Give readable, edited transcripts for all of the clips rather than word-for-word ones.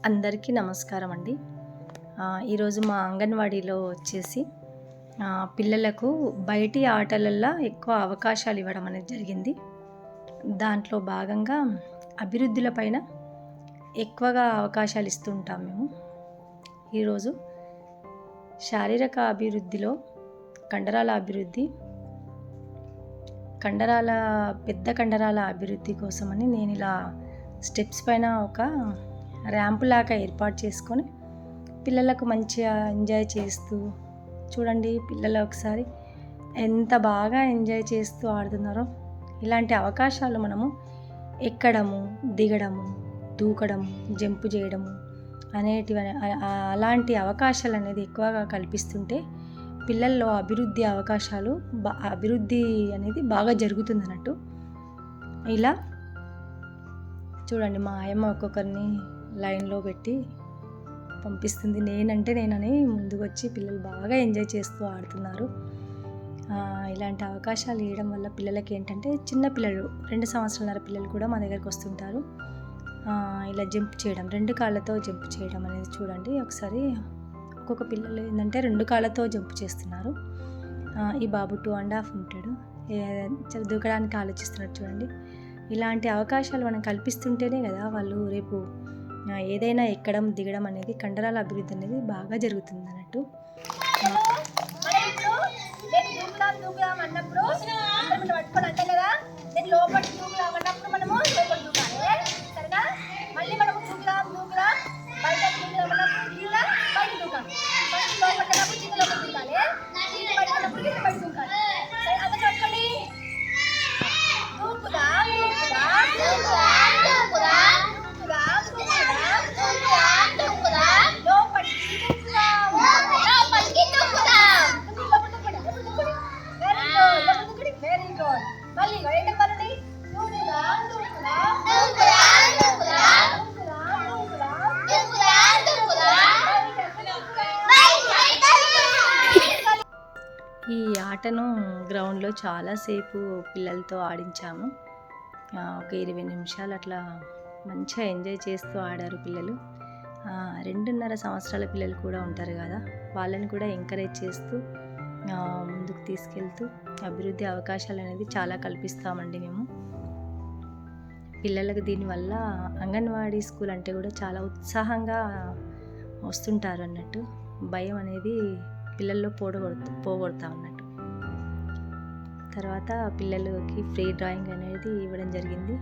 అందరికీ నమస్కారం అండి. ఈరోజు మా అంగన్వాడీలో వచ్చేసి పిల్లలకు బయటి ఆటలల్లో ఎక్కువ అవకాశాలు ఇవ్వడం అనేది జరిగింది. దాంట్లో భాగంగా అభివృద్ధుల పైన ఎక్కువగా అవకాశాలు ఇస్తూ ఉంటాం మేము. ఈరోజు శారీరక అభివృద్ధిలో కండరాల అభివృద్ధి, పెద్ద కండరాల అభివృద్ధి కోసమని నేను ఇలా స్టెప్స్ పైన ఒక ర్యాంప్ లాగా ఏర్పాటు చేసుకొని పిల్లలకు మంచిగా ఎంజాయ్ చేస్తూ, చూడండి పిల్లలు ఒకసారి ఎంత బాగా ఎంజాయ్ చేస్తూ ఆడుతున్నారో. ఇలాంటి అవకాశాలు మనము ఎక్కడము, దిగడము, దూకడము, జంపు చేయడము అలాంటి అవకాశాలు అనేది ఎక్కువగా కల్పిస్తుంటే పిల్లల్లో అభివృద్ధి అనేది బాగా జరుగుతుంది అన్నట్టు. ఇలా చూడండి, మా ఆయమ్మ ఒక్కొక్కరిని లైన్లో పెట్టి పంపిస్తుంది. నేనని ముందుకు వచ్చి పిల్లలు బాగా ఎంజాయ్ చేస్తూ ఆడుతున్నారు. ఇలాంటి అవకాశాలు ఇవ్వడం వల్ల పిల్లలకి ఏంటంటే, చిన్న పిల్లలు 2 సంవత్సరాల పిల్లలు కూడా మా దగ్గరికి వస్తుంటారు. ఇలా జంప్ చేయడం, 2 కాళ్ళతో జంప్ చేయడం అనేది చూడండి ఒకసారి. ఒక్కొక్క పిల్లలు ఏంటంటే 2 కాళ్ళతో జంప్ చేస్తున్నారు. ఈ బాబు 2.5 ఉంటాడు, దూకడానికి ఆలోచిస్తున్నారు చూడండి. ఇలాంటి అవకాశాలు మనం కల్పిస్తుంటేనే కదా వాళ్ళు రేపు ఏదైనా ఎక్కడం, దిగడం అనేది, కండరాల అభివృద్ధి అనేది బాగా జరుగుతుంది అన్నట్టు. ఈ ఆటను గ్రౌండ్లో చాలాసేపు పిల్లలతో ఆడించాము. ఒక 20 నిమిషాలు అట్లా మంచిగా ఎంజాయ్ చేస్తూ ఆడారు పిల్లలు. 2.5 సంవత్సరాల పిల్లలు కూడా ఉంటారు కదా, వాళ్ళని కూడా ఎంకరేజ్ చేస్తూ ముందుకు తీసుకెళ్తూ అభివృద్ధి అవకాశాలు అనేది చాలా కల్పిస్తామండి మేము పిల్లలకు. దీనివల్ల అంగన్వాడీ స్కూల్ అంటే కూడా చాలా ఉత్సాహంగా వస్తుంటారు అన్నట్టు. భయం అనేది పిల్లల్లో పోగొడతాం అన్నట్టు. తర్వాత పిల్లలకి ఫ్రీ డ్రాయింగ్ అనేది ఇవ్వడం జరిగింది.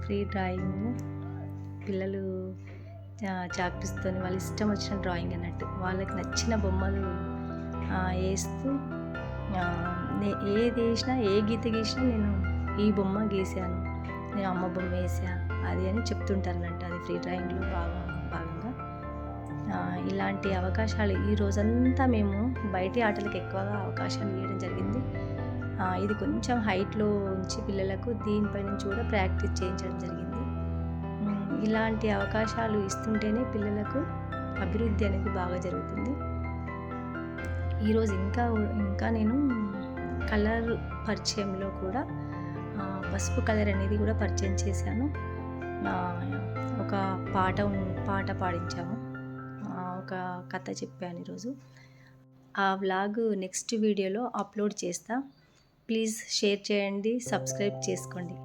ఫ్రీ డ్రాయింగ్ పిల్లలు చాక్పీస్తో వాళ్ళ ఇష్టం వచ్చిన డ్రాయింగ్ అన్నట్టు, వాళ్ళకి నచ్చిన బొమ్మలు వేస్తూ, ఏది వేసినా, ఏ గీత గీసినా నేను ఈ బొమ్మ గీసాను, నేను అమ్మ బొమ్మ వేసా అది అని చెప్తుంటారు అన్నట్టు. అది ఫ్రీ డ్రాయింగ్లో భాగంగా ఇలాంటి అవకాశాలు ఈ రోజంతా మేము బయటి ఆటలకు ఎక్కువగా అవకాశాలు ఇవ్వడం జరిగింది. ఇది కొంచెం హైట్లో ఉంచి పిల్లలకు దీనిపై నుంచి కూడా ప్రాక్టీస్ చేయించడం జరిగింది. ఇలాంటి అవకాశాలు ఇస్తుంటేనే పిల్లలకు అభివృద్ధి అనేది బాగా జరుగుతుంది. ఈరోజు ఇంకా నేను కలర్ పరిచయంలో కూడా పసుపు కలర్ అనేది కూడా పరిచయం చేశాను. ఒక పాట పాడించాము, ఒక కథ చెప్పాను ఈరోజు. ఆ వ్లాగ్ నెక్స్ట్ వీడియోలో అప్లోడ్ చేస్తా. ప్లీజ్ షేర్ చేయండి, సబ్స్క్రైబ్ చేసుకోండి.